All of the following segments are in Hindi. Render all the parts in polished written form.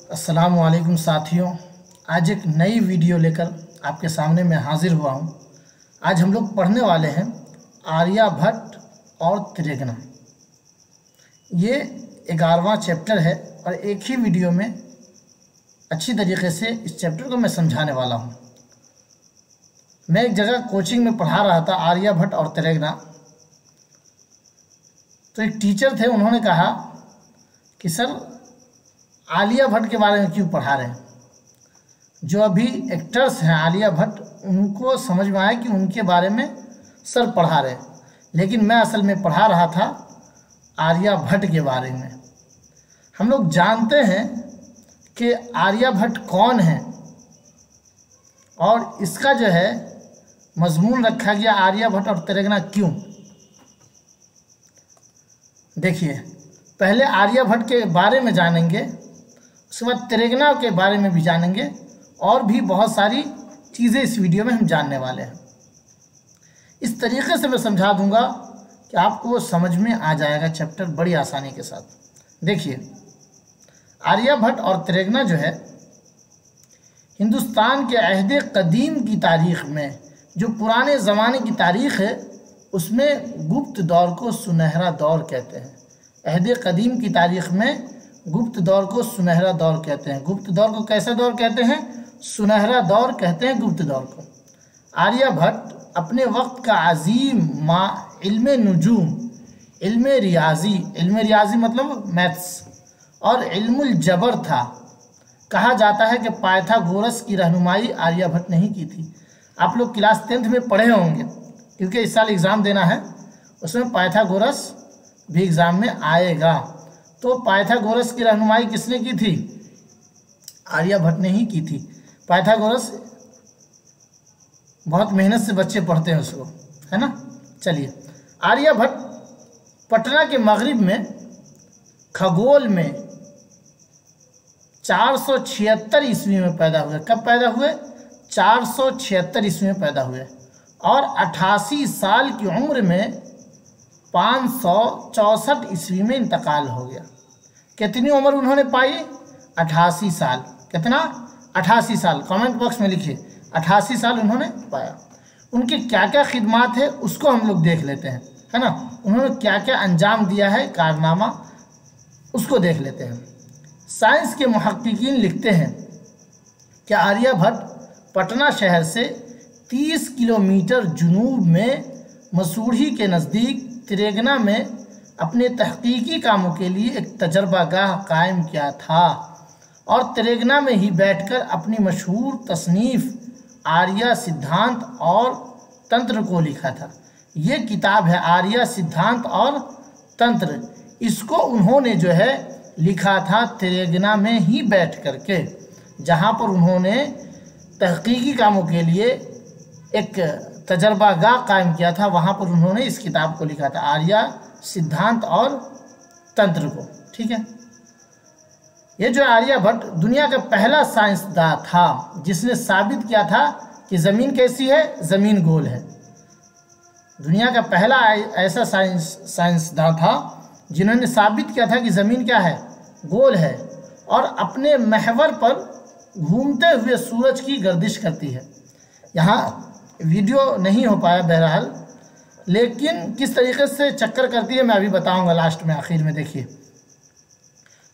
अस्सलामुअलैकुम साथियों, आज एक नई वीडियो लेकर आपके सामने मैं हाजिर हुआ हूँ। आज हम लोग पढ़ने वाले हैं आर्यभट्ट और त्रिगना। ये 11वां चैप्टर है और एक ही वीडियो में अच्छी तरीके से इस चैप्टर को मैं समझाने वाला हूँ। मैं एक जगह कोचिंग में पढ़ा रहा था आर्यभट्ट और त्रिगना। तो एक टीचर थे, उन्होंने कहा कि सर आलिया भट्ट के बारे में क्यों पढ़ा रहे हैं। जो अभी एक्टर्स हैं आलिया भट्ट, उनको समझ में आया कि उनके बारे में सर पढ़ा रहे हैं, लेकिन मैं असल में पढ़ा रहा था आर्यभट्ट के बारे में। हम लोग जानते हैं कि आर्यभट्ट कौन है और इसका जो है मजमून रखा गया आर्यभट्ट और त्रिगना क्यों। देखिए, पहले आर्यभट्ट के बारे में जानेंगे, उसके बाद त्रिगना के बारे में भी जानेंगे और भी बहुत सारी चीज़ें इस वीडियो में हम जानने वाले हैं। इस तरीके से मैं समझा दूंगा कि आपको वो समझ में आ जाएगा चैप्टर बड़ी आसानी के साथ। देखिए, आर्यभट्ट और त्रिगना जो है हिंदुस्तान के अहद कदीम की तारीख़ में, जो पुराने ज़माने की तारीख़ है, उसमें गुप्त दौर को सुनहरा दौर कहते हैं। अहद कदीम की तारीख़ में गुप्त दौर को सुनहरा दौर कहते हैं। गुप्त दौर को कैसा दौर कहते हैं? सुनहरा दौर कहते हैं गुप्त दौर को। आर्यभट्ट अपने वक्त का अजीम इल्म नुजूम, इल्म रियाजी मतलब मैथ्स और इल्मुल जबर था। कहा जाता है कि पाइथागोरस की रहनुमाई आर्यभट्ट ने ही की थी। आप लोग क्लास 10th में पढ़े होंगे, क्योंकि इस साल एग्ज़ाम देना है, उसमें पाइथागोरस भी एग्ज़ाम में आएगा। तो पाइथागोरस की रहनुमाई किसने की थी? आर्यभट्ट ने ही की थी। पाइथागोरस बहुत मेहनत से बच्चे पढ़ते हैं उसको, है ना। चलिए, आर्यभट्ट पटना के मगरिब में खगोल में 476 ईस्वी में पैदा हुए। कब पैदा हुए? 476 ईस्वी में पैदा हुए और 88 साल की उम्र में 564 ईस्वी में इंतकाल हो गया। कितनी उम्र उन्होंने पाई? 88 साल। कितना? 88 साल। कमेंट बॉक्स में लिखिए, 88 साल उन्होंने पाया। उनकी क्या क्या खिदमात है उसको हम लोग देख लेते हैं, है ना। उन्होंने क्या क्या अंजाम दिया है, कारनामा, उसको देख लेते हैं। साइंस के मुहक्किकीन लिखते हैं कि आर्यभट्ट पटना शहर से 30 किलोमीटर जुनूब में मसूढ़ी के नज़दीक त्रिगना में अपने तहकीकी कामों के लिए एक तजर्बागाह कायम किया था और त्रिगना में ही बैठकर अपनी मशहूर तसनीफ़ आर्य सिद्धांत और तंत्र को लिखा था। ये किताब है आर्य सिद्धांत और तंत्र। इसको उन्होंने जो है लिखा था त्रिगना में ही बैठ करके, जहाँ पर उन्होंने तहकीकी कामों के लिए एक तजर्बागाह कायम किया था। वहाँ पर उन्होंने इस किताब को लिखा था, आर्य सिद्धांत और तंत्र को। ठीक है। ये जो आर्यभट्ट दुनिया का पहला साइंसदान था जिसने साबित किया था कि ज़मीन कैसी है, ज़मीन गोल है। दुनिया का पहला ऐसा साइंसदान था जिन्होंने साबित किया था कि ज़मीन क्या है, गोल है और अपने महवर पर घूमते हुए सूरज की गर्दिश करती है। यहाँ वीडियो नहीं हो पाया बहरहाल, लेकिन किस तरीके से चक्कर करती है मैं अभी बताऊंगा लास्ट में, आखिर में। देखिए,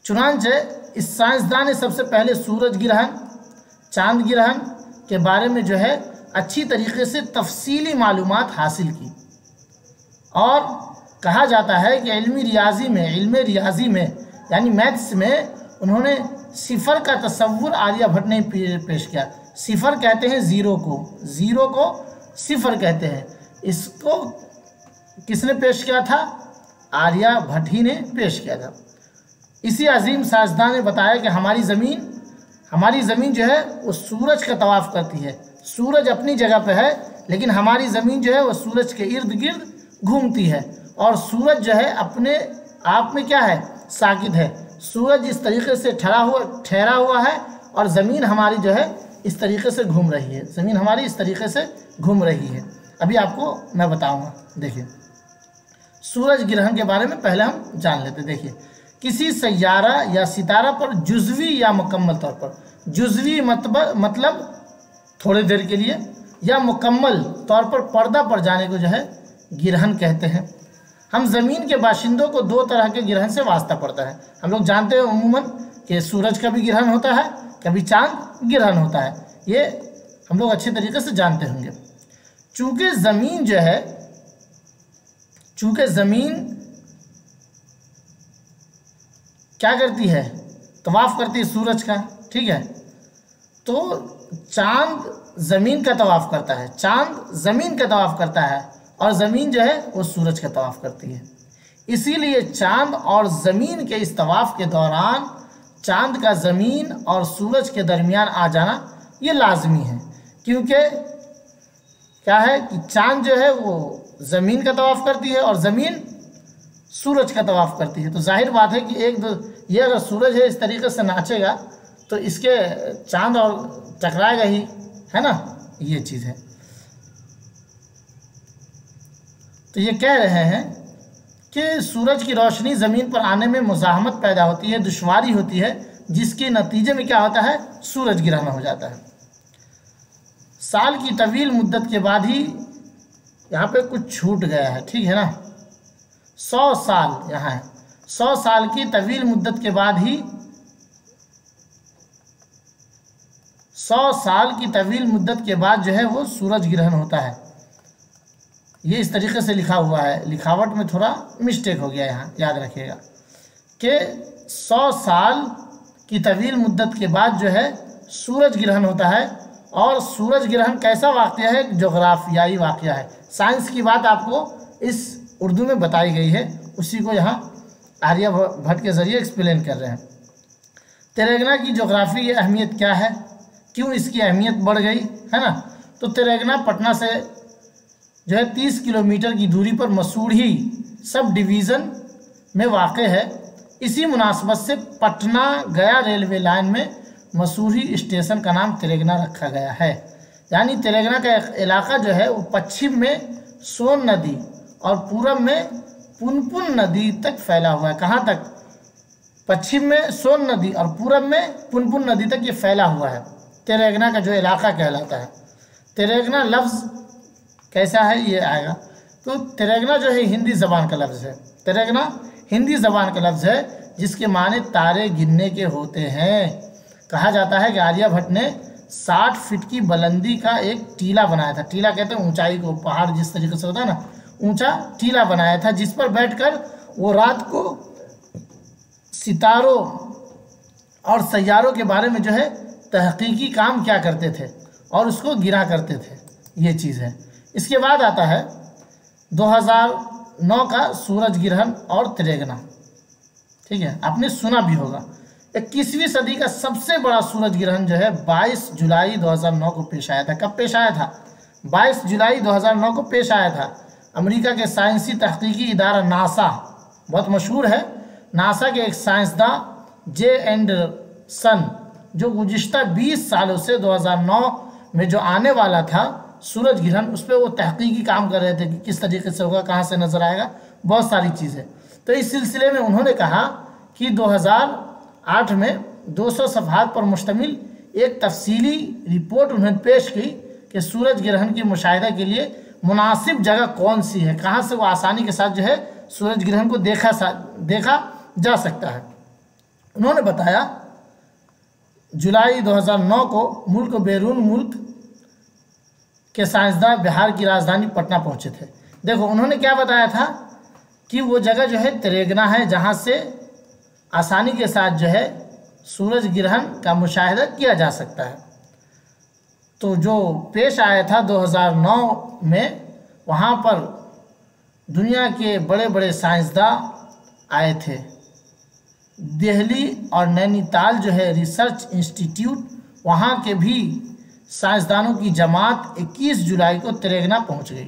चुनांचे इस साइंसदान ने सबसे पहले सूरज ग्रहण, चांद ग्रहण के बारे में जो है अच्छी तरीके से तफसीली मालूमात हासिल की और कहा जाता है कि इल्म रियाजी में यानी मैथ्स में उन्होंने सिफर का तसव्वुर आर्यभट्ट ने पेश किया। सिफर कहते हैं ज़ीरो को सिफर कहते हैं। इसको किसने पेश किया था? आर्यभट्ट ही ने पेश किया था। इसी अजीम साइंसदान ने बताया कि हमारी ज़मीन जो है वो सूरज का तवाफ़ करती है। सूरज अपनी जगह पे है, लेकिन हमारी ज़मीन जो है वो सूरज के इर्द गिर्द घूमती है और सूरज जो है अपने आप में क्या है, साकित है। सूरज इस तरीके से ठहरा हुआ है और ज़मीन हमारी जो है इस तरीके से घूम रही है। ज़मीन हमारी इस तरीके से घूम रही है। अभी आपको मैं बताऊंगा। देखिए, सूरज ग्रहण के बारे में पहले हम जान लेते। देखिए किसी सैयारा या सितारा पर जुज़वी या मुकम्मल तौर पर, जुज़वी मतलब थोड़ी देर के लिए, या मुकम्मल तौर पर पर्दा पड़ जाने को जो है गिरहन कहते हैं। हम ज़मीन के बाशिंदों को दो तरह के गिरहन से वास्ता पड़ता है। हम लोग जानते हैं अमूमन कि सूरज का भी ग्रहण होता है, कभी चांद ग्रहण होता है, ये हम लोग अच्छे तरीके से जानते होंगे। चूँकि ज़मीन जो है, चूँकि ज़मीन क्या करती है, तवाफ़ करती है सूरज का, ठीक है, तो चांद ज़मीन का तवाफ़ करता है, चांद ज़मीन का तवाफ़ करता है और ज़मीन जो है वो सूरज का तवाफ़ करती है। इसीलिए चांद और ज़मीन के इस तवाफ़ के दौरान चांद का ज़मीन और सूरज के दरमियान आ जाना ये लाजमी है, क्योंकि क्या है कि चांद जो है वो ज़मीन का तवाफ़ करती है और ज़मीन सूरज का तवाफ़ करती है। तो जाहिर बात है कि ये अगर सूरज है इस तरीके से नाचेगा तो इसके चांद और टकराएगा ही, है ना, ये चीज़ है। तो ये कह रहे हैं कि सूरज की रोशनी ज़मीन पर आने में मुज़ाहमत पैदा होती है, दुश्वारी होती है, जिसके नतीजे में क्या होता है, सूरज ग्रहण हो जाता है। साल की तवील मुद्दत के बाद ही यहाँ पे कुछ छूट गया है, ठीक है ना, 100 साल यहाँ है, 100 साल की तवील मुद्दत के बाद ही, 100 साल की तवील मुद्दत के बाद जो है वो सूरज ग्रहण होता है। ये इस तरीके से लिखा हुआ है, लिखावट में थोड़ा मिस्टेक हो गया यहाँ, याद रखिएगा कि 100 साल की तवील मुद्दत के बाद जो है सूरज ग्रहण होता है। और सूरज ग्रहण कैसा वाक़या है, जोग्राफियाई वाक़या है, साइंस की बात आपको इस उर्दू में बताई गई है, उसी को यहाँ आर्यभट्ट के ज़रिए एक्सप्लेन कर रहे हैं। तेलंगाना की जोग्राफी ये अहमियत क्या है, क्यों इसकी अहमियत बढ़ गई, है ना। तो तेलंगाना पटना से जो है 30 किलोमीटर की दूरी पर मसूढ़ी सब डिवीज़न में वाक़ है। इसी मुनासबत से पटना गया रेलवे लाइन में मसूढ़ी स्टेशन का नाम तेलंगाना रखा गया है। यानी तेलंगाना का इलाका जो है वो पश्चिम में सोन नदी और पूरब में पुनपुन नदी तक फैला हुआ है। कहाँ तक, पश्चिम में सोन नदी और पूरब में पुनपुन नदी तक ये फैला हुआ है, तेलंगाना का जो इलाका कहलाता है। तेलंगाना लफ्ज़ कैसा है ये आएगा, तो तेलंगाना जो है हिंदी ज़बान का लफ्ज़ है, तेलंगाना हिंदी ज़बान का लफ्ज़ है जिसके माने तारे गिनने के होते हैं। कहा जाता है कि आर्यभट्ट ने 60 फीट की बुलंदी का एक टीला बनाया था, टीला कहते हैं ऊंचाई को, पहाड़ जिस तरीके से होता है ना, ऊंचा टीला बनाया था, जिस पर बैठकर वो रात को सितारों और सैयारों के बारे में जो है तहकीकी काम क्या करते थे और उसको गिरा करते थे, ये चीज़ है। इसके बाद आता है 2009 का सूरज ग्रहण और तेलंगाना, ठीक है, आपने सुना भी होगा। 21वीं सदी का सबसे बड़ा सूरज ग्रहण जो है 22 जुलाई 2009 को पेश आया था। कब पेश आया था, 22 जुलाई 2009 को पेश आया था। अमेरिका के साइंसी तहकीकी इदारा नासा, बहुत मशहूर है, नासा के एक साइंसदान जे एंडरसन, जो गुज़िश्ता 20 सालों से 2009 में जो आने वाला था सूरज ग्रहण, उस पर वो तहकीकी काम कर रहे थे कि किस तरीके से होगा, कहाँ से नज़र आएगा, बहुत सारी चीज़ें। तो इस सिलसिले में उन्होंने कहा कि 2008 में 200 सफ़हात पर मुश्तमिल एक तफसीली रिपोर्ट उन्होंने पेश की कि सूरज ग्रहण के मुशाहिदा के लिए मुनासिब जगह कौन सी है, कहाँ से वो आसानी के साथ जो है सूरज ग्रहण को देखा जा सकता है। उन्होंने बताया जुलाई 2009 को मुल्क बैरून मुल्क के साइंसदान बिहार की राजधानी पटना पहुंचे थे। देखो उन्होंने क्या बताया था कि वो जगह जो है तेलंगाना है, जहां से आसानी के साथ जो है सूरज ग्रहण का मुशाहिदा किया जा सकता है। तो जो पेश आया था 2009 में, वहाँ पर दुनिया के बड़े बड़े साइंसदान आए थे। दिल्ली और नैनीताल जो है रिसर्च इंस्टीट्यूट, वहाँ के भी साइंसदानों की जमात 21 जुलाई को तेलंगाना पहुँच गई।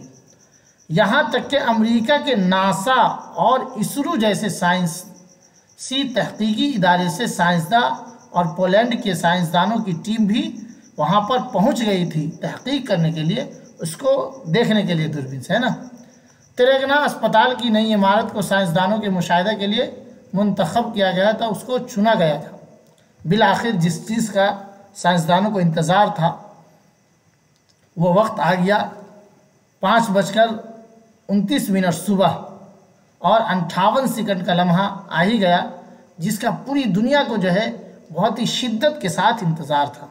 यहाँ तक कि अमेरिका के नासा और इसरो जैसे साइंसी तहकीकी इदारे से साइंसदान और पोलैंड के साइंसदानों की टीम भी वहाँ पर पहुँच गई थी तहकीक करने के लिए, उसको देखने के लिए दूरबीन से, है ना। तेलंगाना अस्पताल की नई इमारत को साइंसदानों के मुशाहिदा के लिए मुंतखब किया गया था, उसको चुना गया था। बिल आखिर जिस चीज़ का साइंसदानों को इंतज़ार था वो वक्त आ गया। 5:29 सुबह और 58 सेकंड का लम्हा आ ही गया, जिसका पूरी दुनिया को जो है बहुत ही शिद्दत के साथ इंतज़ार था।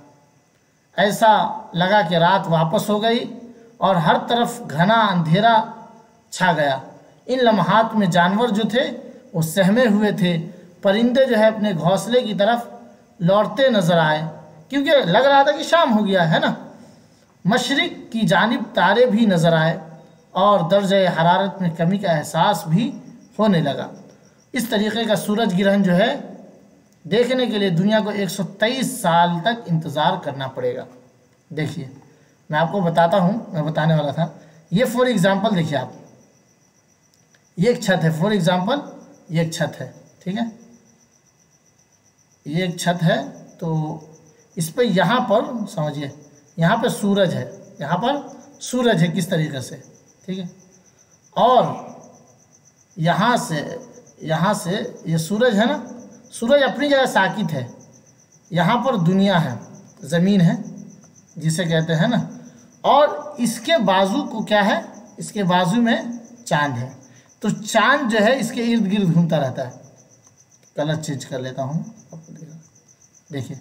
ऐसा लगा कि रात वापस हो गई और हर तरफ घना अंधेरा छा गया। इन लम्हात में जानवर जो थे वो सहमे हुए थे। परिंदे जो है अपने घोंसले की तरफ लौटते नजर आए, क्योंकि लग रहा था कि शाम हो गया है ना। मशरिक की जानिब तारे भी नजर आए और दर्जे हरारत में कमी का एहसास भी होने लगा। इस तरीके का सूरज ग्रहण जो है देखने के लिए दुनिया को 123 साल तक इंतज़ार करना पड़ेगा। देखिए मैं आपको बताता हूँ, मैं बताने वाला था। ये फॉर एग्ज़ाम्पल देखिए आप, ये एक छत है, फॉर एग्ज़ाम्पल ये एक छत है, ठीक है, ये एक छत है। तो इस पर यहाँ पर समझिए, यहाँ पर सूरज है, यहाँ पर सूरज है किस तरीके से, ठीक है। और यहाँ से ये सूरज है ना, सूरज अपनी जगह साकित है। यहाँ पर दुनिया है, ज़मीन है जिसे कहते हैं ना, और इसके बाजू को क्या है, इसके बाजू में चांद है। तो चांद जो है इसके इर्द गिर्द घूमता रहता है। कलर चेंज कर लेता हूँ आपको देखिए,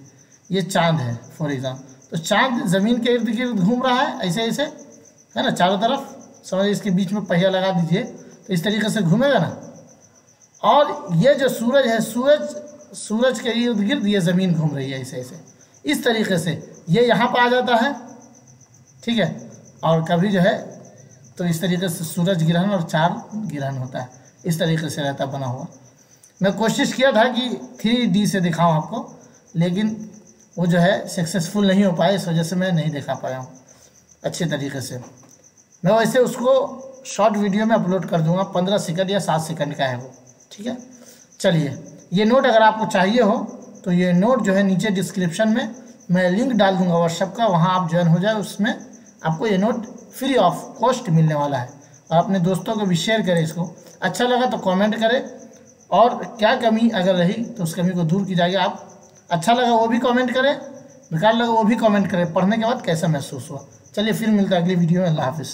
ये चांद है फॉर एग्जाम्पल। तो चांद ज़मीन के इर्द गिर्द घूम रहा है, ऐसे ऐसे है ना, चारों तरफ। समझिए इसके बीच में पहिया लगा दीजिए तो इस तरीके से घूमेगा ना। और ये जो सूरज है, सूरज के इर्द गिर्द ये ज़मीन घूम रही है ऐसे ऐसे, इस तरीके से ये यहाँ पर आ जाता है, ठीक है। और कभी जो है तो इस तरीके से सूरज ग्रहण और चांद ग्रहण होता है, इस तरीके से रहता बना हुआ। मैं कोशिश किया था कि 3D से दिखाऊं आपको, लेकिन वो जो है सक्सेसफुल नहीं हो पाए, इस वजह से मैं नहीं दिखा पाया हूँ अच्छे तरीके से। मैं वैसे उसको शॉर्ट वीडियो में अपलोड कर दूंगा, 15 सेकंड या 7 सेकंड का है वो, ठीक है। चलिए, ये नोट अगर आपको चाहिए हो तो ये नोट जो है नीचे डिस्क्रिप्शन में मैं लिंक डाल दूंगा व्हाट्सएप का, वहाँ आप ज्वाइन हो जाए। उसमें आपको ये नोट फ्री ऑफ कॉस्ट मिलने वाला है। और अपने दोस्तों को भी शेयर करें इसको। अच्छा लगा तो कमेंट करें, और क्या कमी अगर रही तो उस कमी को दूर की जाएगी। आप अच्छा लगा वो भी कमेंट करें, बेकार लगा वो भी कमेंट करें, पढ़ने के बाद कैसा महसूस हुआ। चलिए फिर मिलता है अगली वीडियो में। अल्लाह हाफिज़।